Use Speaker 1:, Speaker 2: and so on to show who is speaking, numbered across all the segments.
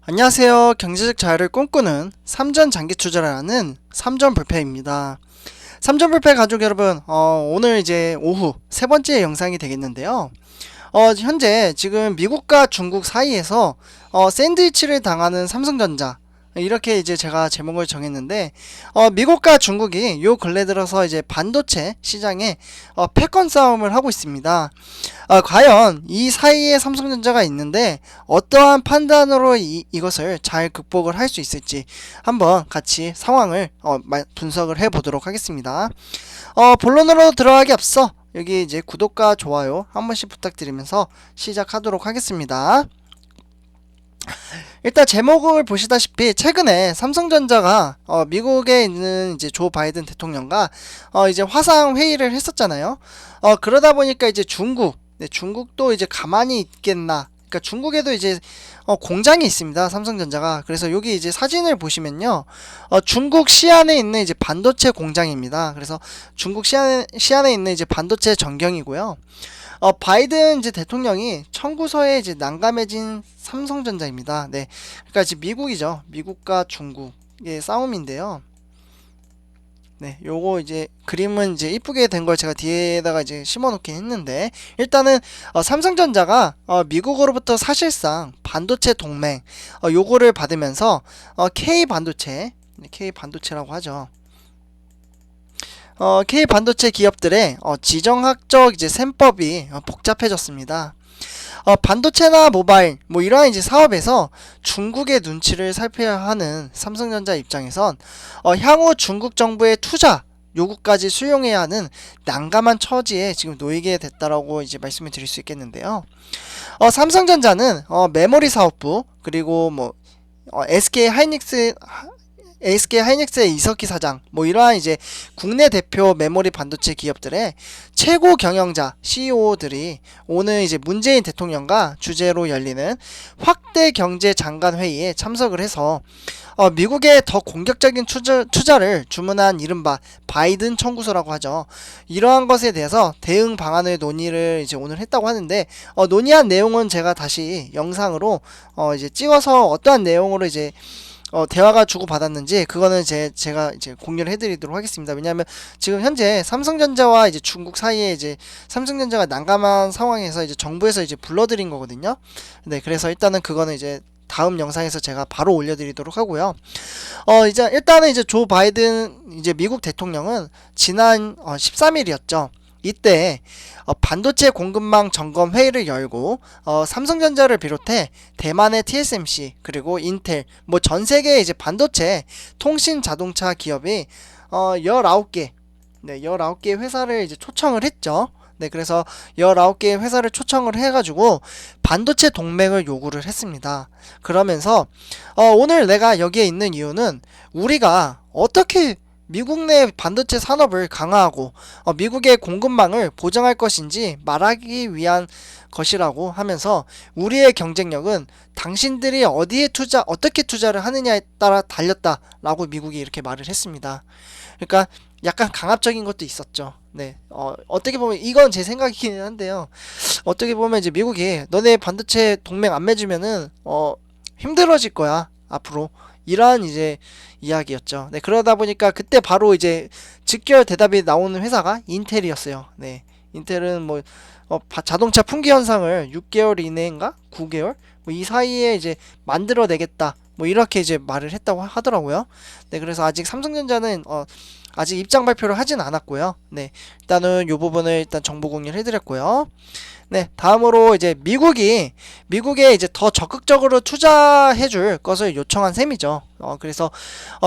Speaker 1: 안녕하세요. 경제적 자유를 꿈꾸는 삼전 장기 투자를 하는 삼전불패입니다. 삼전불패 가족 여러분, 오늘 이제 오후 세 번째 영상이 되겠는데요. 현재 지금 미국과 중국 사이에서 샌드위치를 당하는 삼성전자, 이렇게 이제 제가 제목을 정했는데, 미국과 중국이 요 근래 들어서 이제 반도체 시장에 패권 싸움을 하고 있습니다. 과연 이 사이에 삼성전자가 있는데 어떠한 판단으로 이것을 잘 극복을 할 수 있을지 한번 같이 상황을 분석을 해 보도록 하겠습니다. 본론으로 들어가기 앞서 여기 이제 구독과 좋아요 한 번씩 부탁드리면서 시작하도록 하겠습니다. 일단 제목을 보시다시피 최근에 삼성전자가 미국에 있는 이제 조 바이든 대통령과 이제 화상 회의를 했었잖아요. 그러다 보니까 이제 중국도 이제 가만히 있겠나? 그러니까 중국에도 이제 공장이 있습니다. 삼성전자가. 그래서 여기 이제 사진을 보시면요. 중국 시안에 있는 이제 반도체 공장입니다. 그래서 중국 시안에 있는 이제 반도체 전경이고요. 바이든 이제 대통령이 청구서에 이제 난감해진 삼성전자입니다. 네. 그러니까 이제 미국이죠. 미국과 중국의 싸움인데요. 네, 요거 이제 그림은 이제 이쁘게 된 걸 제가 뒤에다가 이제 심어 놓긴 했는데, 일단은 삼성전자가 미국으로부터 사실상 반도체 동맹 요거를 받으면서 K 반도체라고 하죠. K반도체 기업들의 지정학적 이제 셈법이 복잡해졌습니다. 반도체나 모바일 뭐 이러한 이제 사업에서 중국의 눈치를 살펴야 하는 삼성전자 입장에선 향후 중국 정부의 투자 요구까지 수용해야 하는 난감한 처지에 지금 놓이게 됐다라고 이제 말씀을 드릴 수 있겠는데요. 삼성전자는 메모리 사업부 그리고 뭐 SK 하이닉스의 이석희 사장, 뭐 이러한 이제 국내 대표 메모리 반도체 기업들의 최고 경영자 CEO들이 오늘 이제 문재인 대통령과 주재로 열리는 확대 경제 장관 회의에 참석을 해서 미국의 더 공격적인 투자를 주문한 이른바 바이든 청구서라고 하죠. 이러한 것에 대해서 대응 방안을 논의를 이제 오늘 했다고 하는데, 논의한 내용은 제가 다시 영상으로 이제 찍어서 어떠한 내용으로 이제 대화가 주고받았는지 그거는 제가 이제 공유를 해드리도록 하겠습니다. 왜냐하면 지금 현재 삼성전자와 이제 중국 사이에 이제 삼성전자가 난감한 상황에서 이제 정부에서 이제 불러들인 거거든요. 네, 그래서 일단은 그거는 이제 다음 영상에서 제가 바로 올려드리도록 하고요. 이제 일단은 이제 조 바이든 이제 미국 대통령은 지난 13일이었죠. 이때 반도체 공급망 점검 회의를 열고 삼성전자를 비롯해 대만의 TSMC 그리고 인텔 뭐 전 세계 이제 반도체 통신 자동차 기업이 19개 19개 회사를 이제 초청을 했죠. 네, 그래서 19개의 회사를 초청을 해가지고 반도체 동맹을 요구를 했습니다. 그러면서 오늘 내가 여기에 있는 이유는 우리가 어떻게 미국 내 반도체 산업을 강화하고 미국의 공급망을 보장할 것인지 말하기 위한 것이라고 하면서 우리의 경쟁력은 당신들이 어떻게 투자를 하느냐에 따라 달렸다라고 미국이 이렇게 말을 했습니다. 그러니까 약간 강압적인 것도 있었죠. 네, 어떻게 보면 이건 제 생각이긴 한데요. 어떻게 보면 이제 미국이 너네 반도체 동맹 안 맺으면은 힘들어질 거야 앞으로. 이러한 이제 이야기였죠. 네, 그러다 보니까 그때 바로 이제 직결 대답이 나오는 회사가 인텔이었어요. 네, 인텔은 뭐 자동차 품귀 현상을 6개월 이내인가 9개월 뭐 이 사이에 이제 만들어내겠다. 뭐 이렇게 이제 말을 했다고 하더라고요. 네, 그래서 아직 삼성전자는 아직 입장 발표를 하진 않았고요. 네, 일단은 요 부분을 일단 정보 공유를 해드렸고요. 네, 다음으로 이제 미국에 이제 더 적극적으로 투자해줄 것을 요청한 셈이죠. 그래서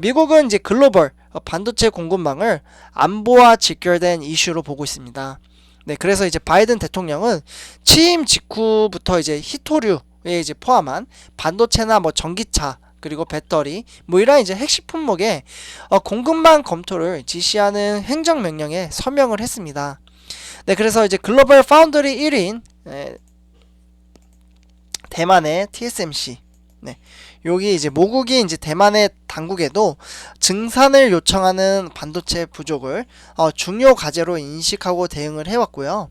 Speaker 1: 미국은 이제 글로벌 반도체 공급망을 안보와 직결된 이슈로 보고 있습니다. 네, 그래서 이제 바이든 대통령은 취임 직후부터 이제 히토류에 이제 포함한 반도체나 뭐 전기차 그리고 배터리 뭐 이런 이제 핵심 품목의 공급망 검토를 지시하는 행정명령에 서명을 했습니다. 네, 그래서 이제 글로벌 파운드리 1인 대만의 TSMC 네, 여기 이제 모국이 이제 대만의 당국에도 증산을 요청하는 반도체 부족을 중요 과제로 인식하고 대응을 해왔고요.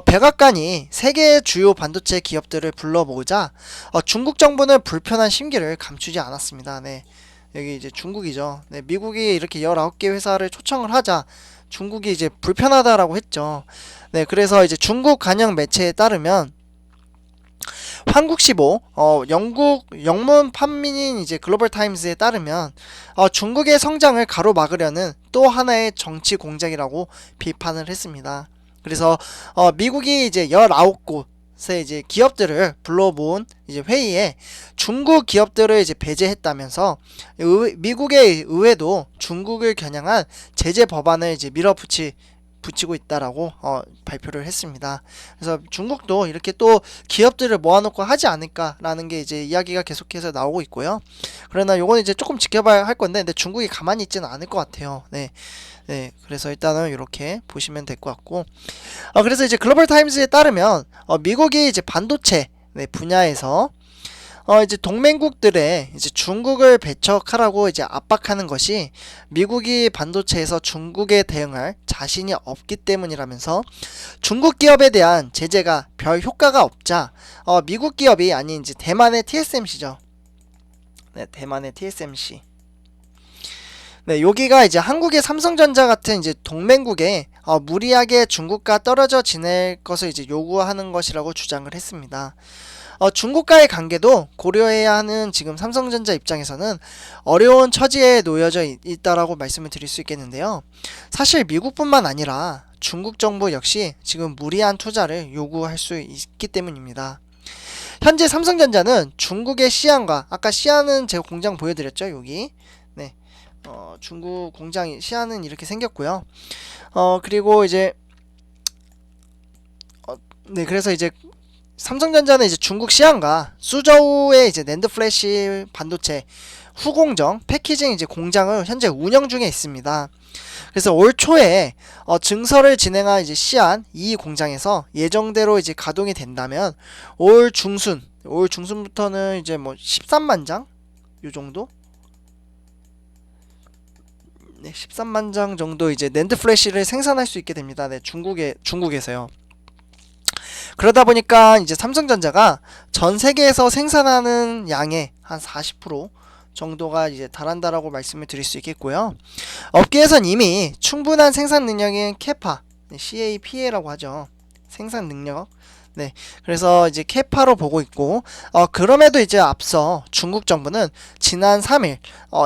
Speaker 1: 백악관이 세계 주요 반도체 기업들을 불러 모으자 중국 정부는 불편한 심기를 감추지 않았습니다. 네, 여기 이제 중국이죠. 네, 미국이 이렇게 19개 회사를 초청을 하자 중국이 이제 불편하다라고 했죠. 네, 그래서 이제 중국 관영 매체에 따르면 한국시보, 영국 영문 판민인 이제 글로벌 타임스에 따르면 중국의 성장을 가로막으려는 또 하나의 정치 공작이라고 비판을 했습니다. 그래서 미국이 이제 19곳의 이제 기업들을 불러 모은 이제 회의에 중국 기업들을 이제 배제했다면서 미국의 의회도 중국을 겨냥한 제재 법안을 이제 붙이고 있다라고 발표를 했습니다. 그래서 중국도 이렇게 또 기업들을 모아놓고 하지 않을까라는 게 이제 이야기가 계속해서 나오고 있고요. 그러나 요거는 이제 조금 지켜봐야 할 건데, 근데 중국이 가만히 있지는 않을 것 같아요. 네. 네, 그래서 일단은 이렇게 보시면 될 것 같고, 그래서 이제 글로벌 타임즈에 따르면 미국이 이제 반도체 분야에서 이제 동맹국들의 이제 중국을 배척하라고 이제 압박하는 것이 미국이 반도체에서 중국에 대응할 자신이 없기 때문이라면서 중국 기업에 대한 제재가 별 효과가 없자 미국 기업이 아닌 이제 대만의 TSMC죠. 네, 대만의 TSMC. 네, 여기가 이제 한국의 삼성전자 같은 이제 동맹국에 무리하게 중국과 떨어져 지낼 것을 이제 요구하는 것이라고 주장을 했습니다. 중국과의 관계도 고려해야 하는 지금 삼성전자 입장에서는 어려운 처지에 놓여져 있다라고 말씀을 드릴 수 있겠는데요. 사실 미국뿐만 아니라 중국 정부 역시 지금 무리한 투자를 요구할 수 있기 때문입니다. 현재 삼성전자는 중국의 시안과, 아까 시안은 제가 공장 보여드렸죠, 여기. 네, 중국 공장 시안은 이렇게 생겼고요. 그리고 이제 네, 그래서 이제 삼성전자는 이제 중국 시안과 수저우의 이제 낸드 플래시 반도체 후공정 패키징 이제 공장을 현재 운영 중에 있습니다. 그래서 올 초에 증설을 진행한 이제 시안 2 공장에서 예정대로 이제 가동이 된다면 올 중순부터는 이제 뭐 13만 장 요 정도? 네, 13만 장 정도 이제 낸드 플래시를 생산할 수 있게 됩니다. 네, 중국에서요. 그러다 보니까 이제 삼성전자가 전 세계에서 생산하는 양의 한 40% 정도가 이제 달한다라고 말씀을 드릴 수 있겠고요. 업계에선 이미 충분한 생산 능력인 캐파, CAPA라고 하죠. 생산 능력. 네, 그래서 이제 캐파로 보고 있고, 그럼에도 이제 앞서 중국 정부는 지난 3일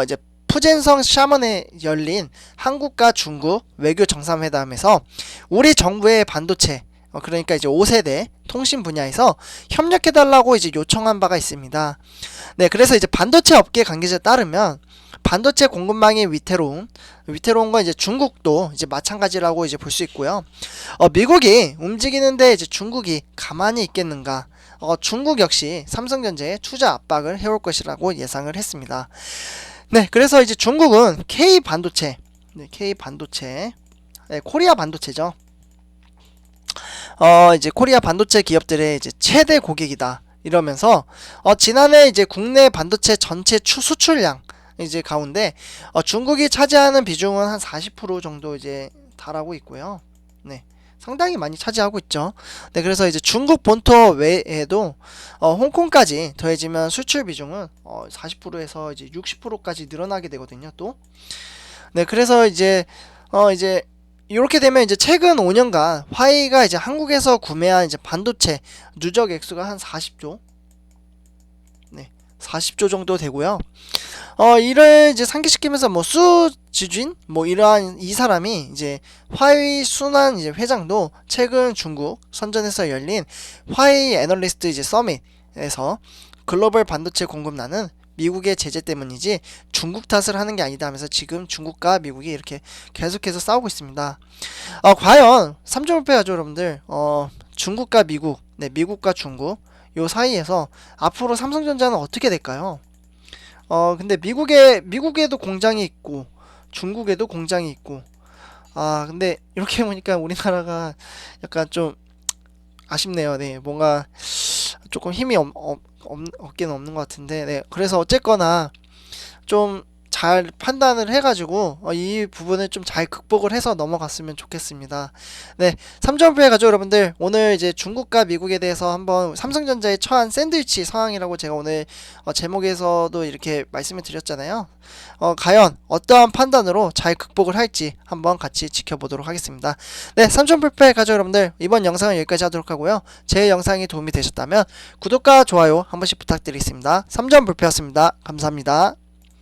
Speaker 1: 이제 푸젠성 샤먼에 열린 한국과 중국 외교 정상회담에서 우리 정부의 반도체, 그러니까 이제 5세대 통신 분야에서 협력해달라고 이제 요청한 바가 있습니다. 네, 그래서 이제 반도체 업계 관계자에 따르면 반도체 공급망이 위태로운 건 이제 중국도 이제 마찬가지라고 이제 볼 수 있고요. 미국이 움직이는데 이제 중국이 가만히 있겠는가? 중국 역시 삼성전자에 투자 압박을 해올 것이라고 예상을 했습니다. 네, 그래서 이제 중국은 K 반도체, 코리아 반도체죠. 이제 코리아 반도체 기업들의 이제 최대 고객이다 이러면서 지난해 이제 국내 반도체 전체 수출량 이제 가운데 중국이 차지하는 비중은 한 40% 정도 이제 달하고 있고요. 네, 상당히 많이 차지하고 있죠. 네, 그래서 이제 중국 본토 외에도 홍콩까지 더해지면 수출 비중은 40%에서 이제 60%까지 늘어나게 되거든요. 또 네, 그래서 이제 이렇게 되면 이제 최근 5년간 화웨이가 이제 한국에서 구매한 이제 반도체 누적 액수가 한 40조, 네, 40조 정도 되고요. 이를 이제 상기시키면서 뭐 수지준 뭐 이러한 이 사람이 이제 화웨이 순환 이제 회장도 최근 중국 선전에서 열린 화웨이 애널리스트 이제 서밋에서 글로벌 반도체 공급난은 미국의 제재 때문이지 중국 탓을 하는 게 아니다 하면서 지금 중국과 미국이 이렇게 계속해서 싸우고 있습니다. 과연 3점 불패하죠 여러분들. 중국과 미국, 네, 미국과 중국 요 사이에서 앞으로 삼성전자는 어떻게 될까요? 근데 미국에도 공장이 있고 중국에도 공장이 있고, 근데 이렇게 보니까 우리나라가 약간 좀 아쉽네요. 네, 뭔가 조금 힘이 없기는 없는 것 같은데, 네. 그래서 어쨌거나 좀 잘 판단을 해가지고 이 부분을 좀 잘 극복을 해서 넘어갔으면 좋겠습니다. 네, 3점표의 가족 여러분들, 오늘 이제 중국과 미국에 대해서 한번 삼성전자의 처한 샌드위치 상황이라고 제가 오늘 제목에서도 이렇게 말씀을 드렸잖아요. 과연 어떠한 판단으로 잘 극복을 할지 한번 같이 지켜보도록 하겠습니다. 네, 3점표의 가족 여러분들, 이번 영상은 여기까지 하도록 하고요. 제 영상이 도움이 되셨다면 구독과 좋아요 한 번씩 부탁드리겠습니다. 3점표였습니다. 감사합니다.